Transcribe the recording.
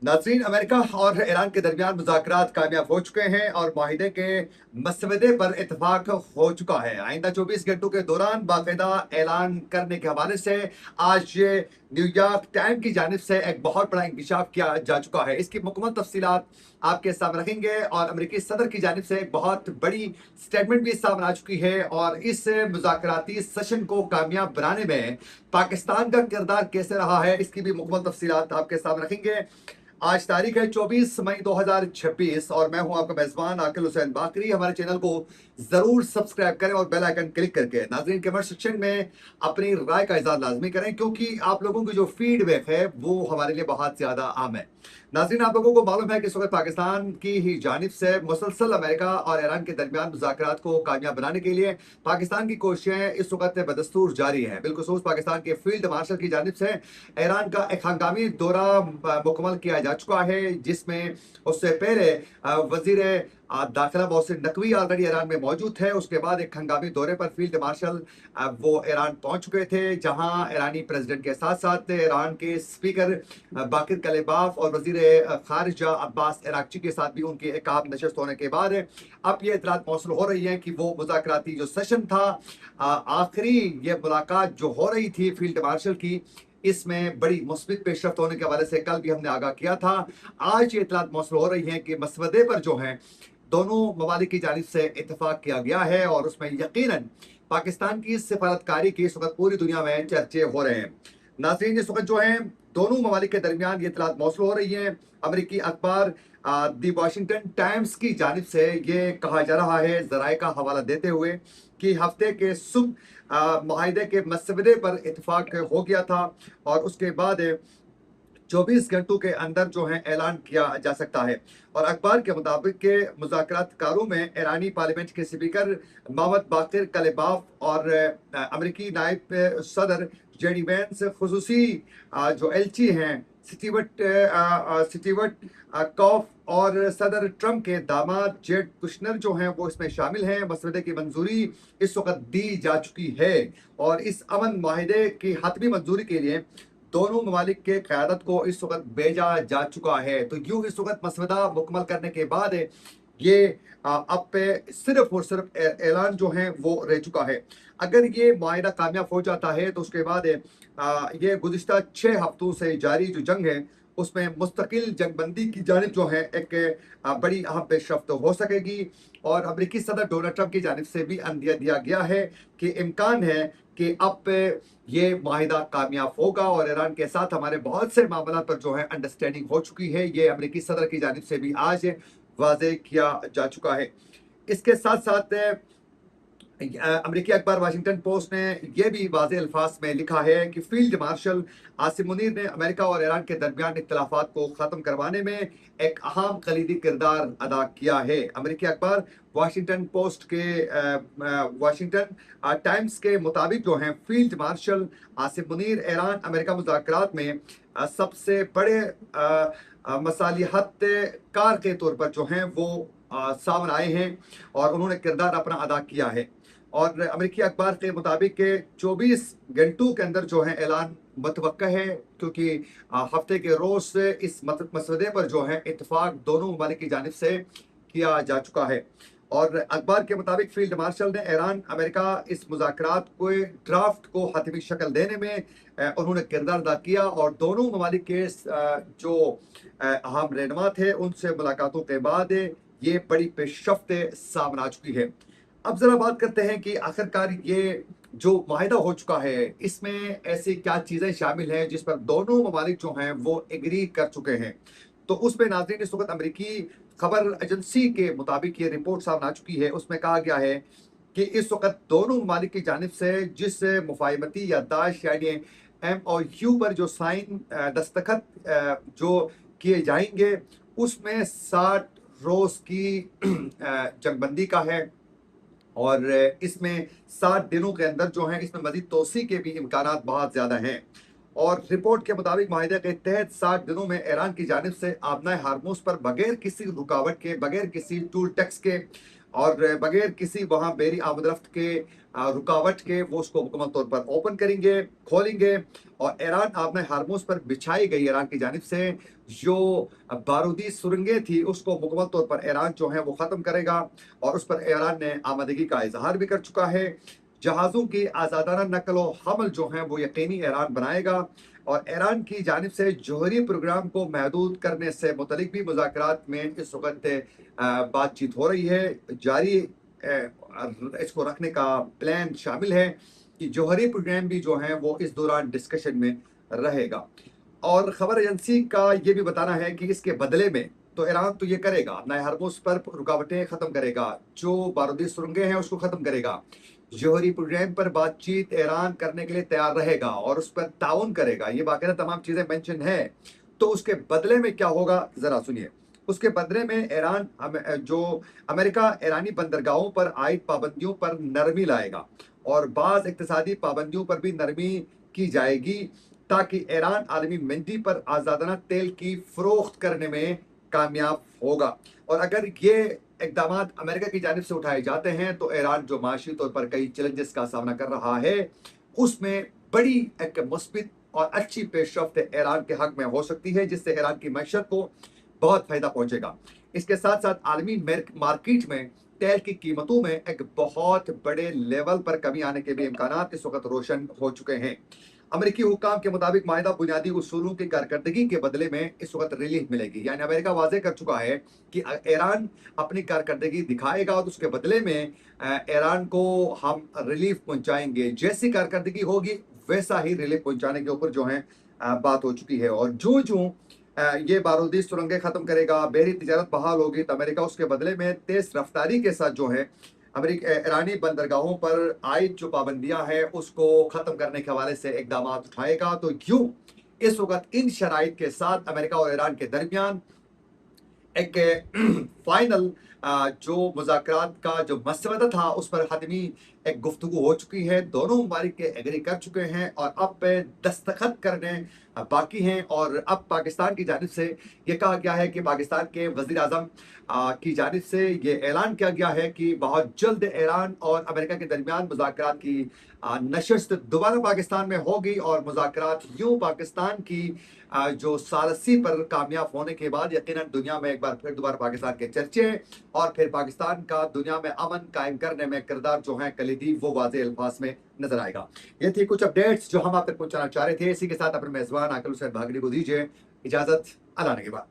नाज़रीन, अमेरिका और ईरान के दरमियान मुज़ाकरात कामयाब हो चुके हैं और माहिदे के मसवदे पर इतफाक हो चुका है। आइंदा 24 घंटों के दौरान बाकायदा ऐलान करने के हवाले से आज न्यूयॉर्क टाइम की जानिब से एक बहुत बड़ा इंकशाफ किया जा चुका है। इसकी मुकम्मल तफसीलात आपके सामने रखेंगे और अमेरिकी सदर की जानिब से एक बहुत बड़ी स्टेटमेंट भी सामने आ चुकी है और इस मुज़ाकराती सेशन को कामयाब बनाने में पाकिस्तान का किरदार कैसे रहा है, इसकी भी मुकम्मल तफसीलात आपके सामने रखेंगे। आज तारीख है 24 मई 2026 और मैं हूं आपका मेजबान आकिल हुसैन बाकरी। हमारे चैनल को जरूर सब्सक्राइब करें और बेल आइकन क्लिक करके नाजरीन कमेंट सेक्शन में अपनी राय का इजहार लाजमी करें, क्योंकि आप लोगों की जो फीडबैक है वो हमारे लिए बहुत ज्यादा आम है। नाजरीन, आप लोगों को मालूम है कि इस वक्त पाकिस्तान की ही जानिब से मुसलसल अमेरिका और ईरान के दरमियान मुज़ाकरात को कामयाब बनाने के लिए पाकिस्तान की कोशिशें इस वक्त बदस्तूर जारी हैं। बिलखुसूस पाकिस्तान के फील्ड मार्शल की जानिब से ईरान का एक हंगामी दौरा मुकम्मल किया जा चुका है, जिसमें उससे पहले वजीर दाखिला मोहसिन नकवी ऑलरेडी ईरान में मौजूद थे। उसके बाद एक हंगामी दौरे पर फील्ड मार्शल वो ईरान पहुंच चुके थे, जहां ईरानी प्रेसिडेंट के साथ साथ ईरान के स्पीकर बाकिर कलेबाफ और वजीर खारिजा अब्बास इराक्ची के साथ भी उनकी एक आम नशस्त होने के बाद अब ये इतलात मौसूल हो रही है कि वो मुज़ाकराती जो सेशन था, आखिरी ये मुलाकात जो हो रही थी फील्ड मार्शल की, इसमें बड़ी मुस्बित पेशरफ्त होने के हवाले से कल भी हमने आगाह किया था। आज ये इतलात मौसूल हो रही है कि मसवदे पर जो है दोनों ममालिक की जानिब से इतफाक किया गया है और उसमें यकीनन पाकिस्तान की सफारतकारी की इस वक्त पूरी दुनिया में चर्चे हो रहे हैं। नाज़रीन, इस वक्त जो है दोनों ममालिक के दरमियान ये इतलात मौसूल हो रही है। अमरीकी अखबार दी वाशिंगटन टाइम्स की जानिब से ये कहा जा रहा है, ज़राए का हवाला देते हुए, कि हफ्ते के सुबह माहिदे के मसवदे पर इतफाक हो गया था और उसके बाद 24 घंटों के अंदर जो है ऐलान किया जा सकता है। और अखबार के मुताबिक के मुज़ाकरातकारों में ईरानी पार्लियामेंट के स्पीकर मोहम्मद बाकिर कलेबाफ और अमरीकी नायब सदर जेडी वेंस, खुसूसी जो एलची हैं स्टीवर्ट कॉफ और सदर ट्रंप के दामाद जेड कुशनर जो हैं वो इसमें शामिल हैं। मसवदे की मंजूरी इस वक्त दी जा चुकी है और इस अमन माहिदे की हतमी मंजूरी के लिए दोनों ममालिक के क़यादत को इस वक्त भेजा जा चुका है। तो यूं इस वक्त मसवदा मुकम्मल करने के बाद ये अब पे सिर्फ और सिर्फ ऐलान जो है वो रह चुका है। अगर ये माहिदा कामयाब हो जाता है तो उसके बाद ये गुज़िश्ता 6 हफ्तों से जारी जो जंग है उसमें मुस्तकिल जंगबंदी की जानिब जो है एक बड़ी अहम पेशरफ्त हो सकेगी। और अमरीकी सदर डोनाल्ड ट्रंप की जानिब से भी अंदिया दिया गया है कि इम्कान है कि अब ये माहिदा कामयाब होगा और ईरान के साथ हमारे बहुत से मामला पर जो है अंडरस्टैंडिंग हो चुकी है। ये अमरीकी सदर की जानिब से भी आज वाज़े किया जा चुका है। इसके साथ साथ अमरीकी अखबार वाशिंगटन पोस्ट ने यह भी वाज़े अल्फाज में लिखा है कि फील्ड मार्शल आसिम मुनीर ने अमेरिका और ईरान के दरमियान इख्तलाफात को ख़त्म करवाने में एक अहम कलीदी किरदार अदा किया है। अमरीकी अखबार वाशिंगटन पोस्ट के वाशिंगटन टाइम्स के मुताबिक जो है field marshal Asim Munir Iran America मुज़ाकरात में सबसे बड़े मसालिहत कार के तौर पर जो हैं वो सामने आए हैं और उन्होंने किरदार अपना अदा किया है। और अमेरिकी अखबार के मुताबिक के 24 घंटों के अंदर जो है ऐलान मुतवक्का है, क्योंकि हफ्ते के रोज से इस मसवदे पर जो है इतफाक दोनों ममालिक की जानिब से किया जा चुका है। और अखबार के मुताबिक फील्ड मार्शल ने ईरान अमेरिका इस मुज़ाकरात को ड्राफ्ट को हतमी शक्ल देने में उन्होंने किरदार अदा किया और दोनों ममालिक के जो अहम रहनुमा थे उनसे मुलाकातों के बाद ये बड़ी पेशरफ्त सामने आ चुकी है। अब जरा बात करते हैं कि आखिरकार ये जो माहिदा हो चुका है इसमें ऐसी क्या चीज़ें शामिल हैं जिस पर दोनों ममालिक जो हैं वो एग्री कर चुके हैं। तो उसमें नाज़रीन इस वक्त अमरीकी खबर एजेंसी के मुताबिक ये रिपोर्ट सामने आ चुकी है। उसमें कहा गया है कि इस वक्त दोनों ममालिक की जानिब से जिस मुफाहमती याददाश्त यानी MOU पर जो साइन दस्तखत जो किए जाएंगे उसमें 60 रोज़ की जंगबंदी का है और इसमें 60 दिनों के अंदर जो है इसमें मजीद तोसी के भी इम्कान बहुत ज़्यादा हैं। और रिपोर्ट के मुताबिक माहिदे के तहत 60 दिनों में ईरान की जानिब से आबना हारमूज पर बगैर किसी रुकावट के, बगैर किसी टूल टैक्स के और बगैर किसी वहाँ बेरी आमदरफ्त के रुकावट के वो उसको मुकम्मल तौर पर ओपन करेंगे, खोलेंगे। और ईरान आपने हार्मोज पर बिछाई गई ईरान की जानिब से जो बारूदी सुरंगें थी उसको मुकम्मल तौर पर ईरान जो है वो ख़त्म करेगा, और उस पर ईरान ने आमादगी का इजहार भी कर चुका है। जहाज़ों की आज़ादाना नकल व हमल जो है वो यकीनी ईरान बनाएगा, और ईरान की जानिब से जौहरी प्रोग्राम को महदूद करने से मुतलिक भी मुज़ाकरात में इस वक्त बातचीत हो रही है, जारी इसको रखने का प्लान शामिल है कि जौहरी प्रोग्राम भी जो है वो इस दौरान डिस्कशन में रहेगा। और खबर एजेंसी का ये भी बताना है कि इसके बदले में तो ईरान तो ये करेगा, नए हार्मोज पर रुकावटें ख़त्म करेगा, जो बारूदी सुरंगें हैं उसको ख़त्म करेगा, जौहरी प्रोग्राम पर बातचीत ईरान करने के लिए तैयार रहेगा और उस पर ताउन करेगा, ये बाकायदा तमाम चीज़ें मेंशन है। तो उसके बदले में क्या होगा ज़रा सुनिए। उसके बदले में ईरान जो अमेरिका ईरानी बंदरगाहों पर आयद पाबंदियों पर नरमी लाएगा, और बाज़ इक्तिसादी पाबंदियों पर भी नरमी की जाएगी, ताकि ईरान आलमी मंडी पर आज़ादाना तेल की फ़रोख्त करने में कामयाब होगा। और अगर ये इकदाम अमेरिका की जानिब से उठाए जाते हैं तो ईरान जो माशी तौर पर कई चैलेंजेस का सामना कर रहा है उसमें बड़ी एक मुस्बित और अच्छी पेशरफ्त ईरान के हक में हो सकती है, जिससे ईरान की मैशत को बहुत फायदा पहुंचेगा। इसके साथ साथ आलमी मार्केट में तेल की कीमतों में एक बहुत बड़े लेवल पर कमी आने के भी इम्कान इस वक्त रोशन हो चुके हैं। अमेरिकी हुक्काम के मुताबिक माहिदा बुनियादी उसूलों की कारकर्दगी के बदले में इस वक्त रिलीफ मिलेगी, यानी अमेरिका वाजे कर चुका है कि ईरान अपनी कारकर्दगी दिखाएगा और उसके बदले में ईरान को हम रिलीफ पहुंचाएंगे। जैसी कारकर्दगी होगी वैसा ही रिलीफ पहुंचाने के ऊपर जो है बात हो चुकी है। और जो जो ये बारूदी सुरंगें ख़त्म करेगा, बहरी तिजारत बहाल होगी, तो अमेरिका उसके बदले में तेज़ रफ्तारी के साथ जो है ईरानी बंदरगाहों पर आयद जो पाबंदियां हैं उसको ख़त्म करने के हवाले से इकदाम उठाएगा। तो यूं इस वक्त इन शराइत के साथ अमेरिका और ईरान के दरमियान एक फाइनल जो मुज़ाकरात का जो मसवदा था उस पर हतमी एक गुफ्तगू हो चुकी है। दोनों ममालिक के एग्री कर चुके हैं और अब दस्तखत करने बाकी हैं। और अब पाकिस्तान की जानिब से ये कहा गया है कि पाकिस्तान के वज़ीर आज़म की जानिब से ये ऐलान किया गया है कि बहुत जल्द ईरान और अमेरिका के दरमियान मुज़ाकरात की नशस्त दोबारा पाकिस्तान में होगी, और मुज़ाकरात यूँ पाकिस्तान की जो सालसी पर कामयाब होने के बाद यकीनन दुनिया में एक बार फिर दोबारा पाकिस्तान के चर्चे और फिर पाकिस्तान का दुनिया में अमन कायम करने में किरदार जो है कलीदी वो वाज़े अल्फाज में नजर आएगा। ये थी कुछ अपडेट्स जो हम आप तक पहुंचाना चाह रहे थे। इसी के साथ अपने मेजबान आकिल हुसैन भागनी को दीजिए इजाजत। अल्लाह ने के बाद।